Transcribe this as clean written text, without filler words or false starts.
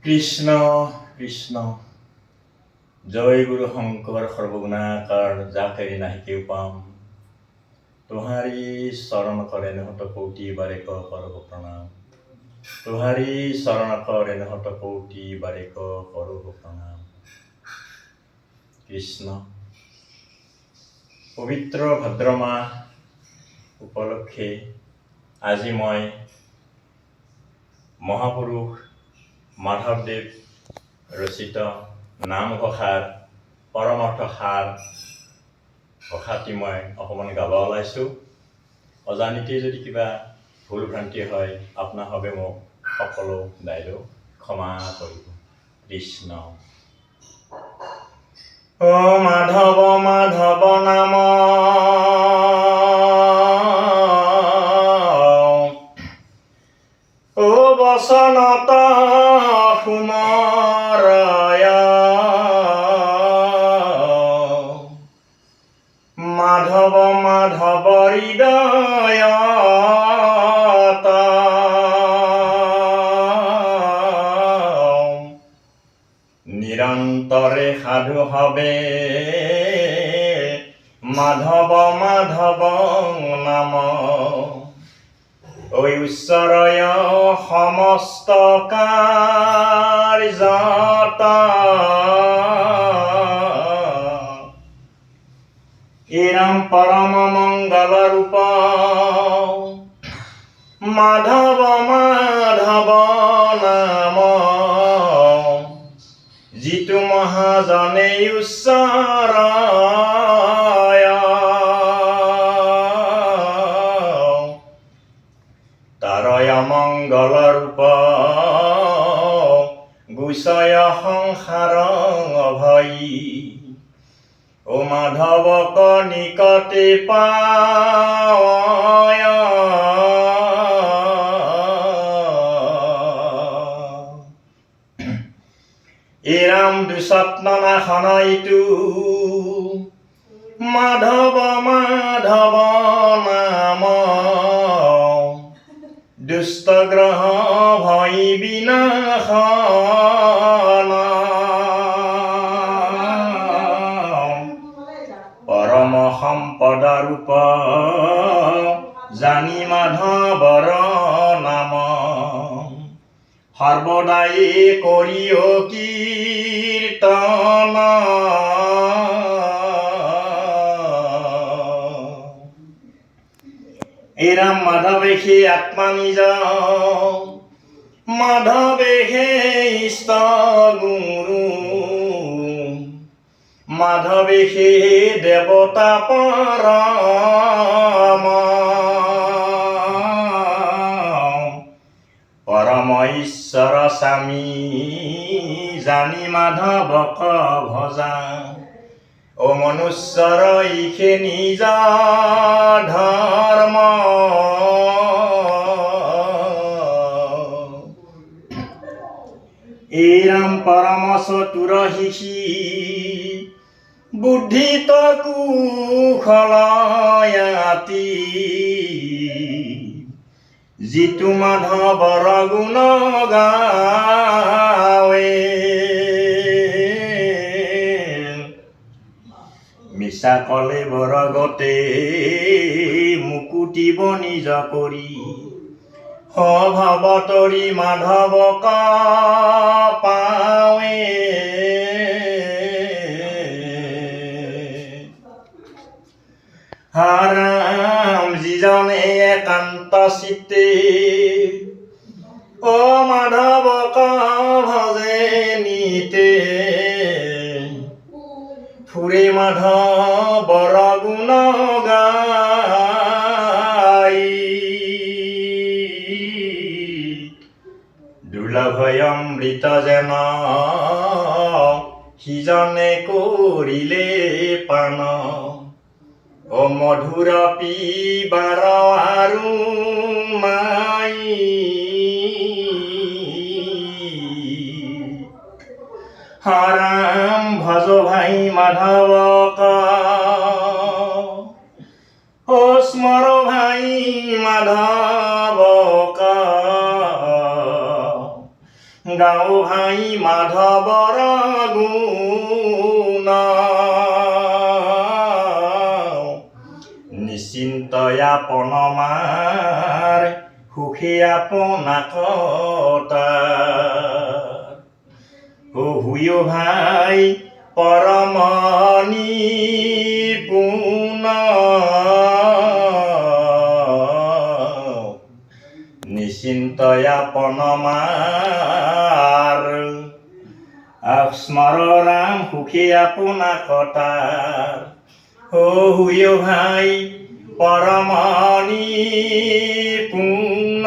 কৃষ্ণ কৃষ্ণ জয় গুৰু শংকৰ সৰ্বগুণাকাৰ যাক এৰি নাহি কেও পাম তোহাৰি চৰণ কৰে নহত কৌটি বাৰেক কৰব প্ৰণাম তোহাৰি চৰণ কৰে নহত কৌটি বাৰেক কৰব প্ৰণাম। কৃষ্ণ পবিত্ৰ ভাদ্ৰ মাহ উপলক্ষে আজি মই মহাপুৰুষ মাধৱদেৱ ৰচিত নামঘোষাৰ পৰমাৰ্থ সাৰ ঘোষাটি মই অকণমান গাব ওলাইছোঁ। অজানিতে যদি কিবা ভুল ভ্ৰান্তি হয় আপোনাসৱে মোক সকলো দায়িত্ব ক্ষমা কৰিব। কৃষ্ণ অ মাধৱ মাধৱ নাম ও বচনত সুমৰয় মাধৱ মাধৱ হৃদয়ত নিৰন্তৰে সাধু হবে মাধৱ মাধৱ নাম ঐ উচ্চৰয় সমস্ত কাৰ্যত এৰাম পৰম মংগল ৰূপ মাধৱ মাধৱ নাম যিটো মহাজনে উচ্চৰয় তাৰয় মংগল ৰূপ গুচয় সংসাৰ অভয়ী ও মাধৱক নিকটে পায় এৰাম দুস্বপ্ন নাশন ইটো মাধৱ মাধৱ নাম দুষ্ট গ্ৰহ ভয় বিনাশন পৰম সম্পদ ৰূপ জানি মাধৱৰ নাম সৰ্বদাই কৰিও কীৰ্তন এৰাম মাধৱে সে আত্মা নিজ মাধৱে হে ইষ্ট গুৰু মাধৱে হে দেৱতা পৰম পৰম ঈশ্বৰ স্বামী জানি মাধৱক ভজা ও মনুষ্যৰ ইখে নিজ ধৰ্ম এৰাম পৰম চতুৰ শিষি বুদ্ধিত কুশলয়াতি যিটো মাধৱৰ গুণ গাৱে মিছা কলে বৰগতে মুকুটিব নিজ কৰি স্বভাৱতৰি মাধৱক পাৱে হাৰাম যিজনে একান্ত চিত্তে ও মাধৱক ভজে নিতে ফুৰে মাধৱৰ গুণ গাই দুৰ্লভয় অমৃত যেন সিজনে কৰিলে পান ও মধুৰ পিবাৰ আৰু মাই হাৰাম ভজ ভাই মাধৱক ও স্মৰ ভাই মাধৱক গাও ভাই মাধৱৰ গুণ নিশ্চিন্তই আপন মাৰ সুখে আপোনাক হুয়ো ভাই পৰম নিপুণ নিশ্চিন্তই আপন মাৰ স্মৰ ৰাম সুখে আপোনাক হুয়ো ভাই পৰম নিপুণ